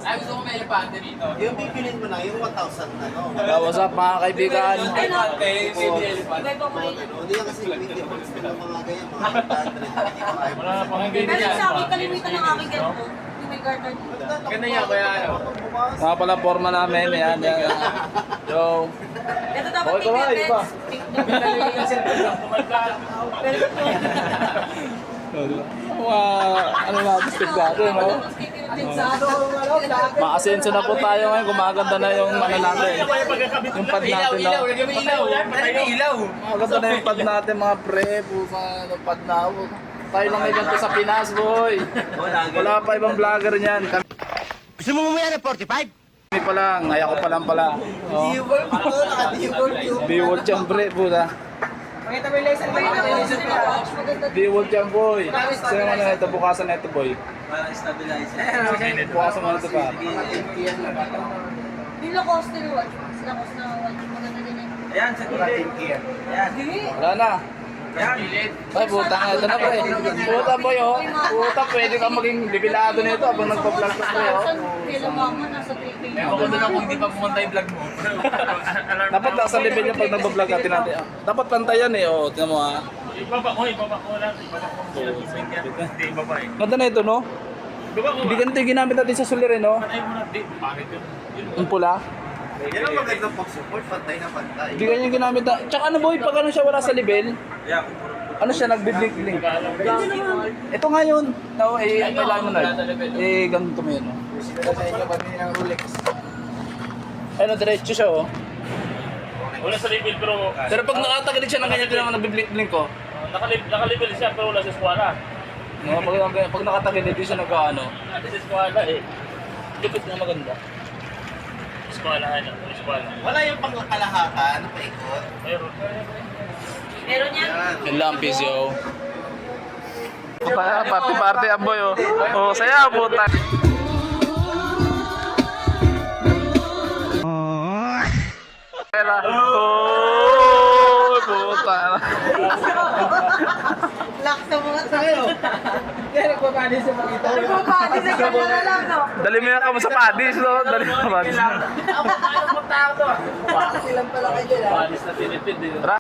Ay, gusto ko may elepante dito. Yung bibilin mo na, yung 1,000 na, no? What's up mga kaibigan? Elepante, hindi elepante. Hindi yan kasi hindi mo gusto ng mga ganyan, mga 800. Wala na pang hindi Pero yan. sa akin, kalimitan ng aking ganito. Yung may garter dito. Ganda yan, kaya ano. Mga pala forma namin. Yan. Yo. Ito dapat Okay, may kumain pa. Mga ano na, bistig natin, no? Maasenso na po tayo ngayon. Gumaganda na yung ano natin. Yung pad natin, no? Ilaw. Maganda na yung pad natin, mga pre. Pusa, ano, pad na. Tayo lang may ganito sa Pinas, boy. Wala pa ibang vlogger niyan. Gusto mo mamaya na 45? Kami pa lang, ayaw ko pa lang pala. Oh. Biwol siyang pre, puta. Biwol siyang boy. Sino mo na ito, bukasan na ito, boy. Para stabilizer. Bukasan mo na ito pa. Yung Lacoste na watch. Lacoste na watch. Maganda din yan. Ayan, sa gilid. Ayan. Wala na. Ayan. Ay, puta nga, ito na pre. Puta boy, oh. Puta, pwede ka maging bibilado nito habang nagpa-vlog ka pre, oh. Kailan mama, nasa 3K. Ako doon ako hindi pa pumunta yung vlog mo. Dapat nasa level niya pag nagpa-vlog natin natin. Dapat pantayan eh, oh. Tingnan mo ah. Ibaba ko lang. Ibaba ko hindi ibaba eh. Ganda na ito, no? Ibaba ko Hindi ganito yung ginamit natin sa sulirin, no? Patay mo na. Di, bakit yun? Yung pula. Yan ang magandang pag-support, pantay na pantay. Hindi ganyan ginamit na. Tsaka ano boy, pag ano siya wala sa level, Ayan. ano siya nagbiblink-blink. Ito nga yun. No, eh, may lang mo na. Eh, ganito mo yun, no? Ano, diretso siya, oh. Wala sa level pero Pero pag nakatagilid siya ng ganyan, din naman nagbiblink-blink, oh. naka-level siya pero wala sa eskwala. No, pag nakatagilid, di siya nag-ano. Sa eskwala eh. Lupit na maganda. Eskwala. Wala yung pangkalahatan, paikot. Mayroon. Meron yan? Yun lang, peace, yo. Party ang boy, oh. Oh, saya, puta. Oh, puta. Lock sa mga tayo. Kaya nagpapadi sa mga ito. Nagpapadi sa kanya lang, no? Dali mo yan kamo sa padis, no? Dali mo sa padis. Ako tayo punta ako to. Silang pala kayo, Panis na tinitid eh. Tara.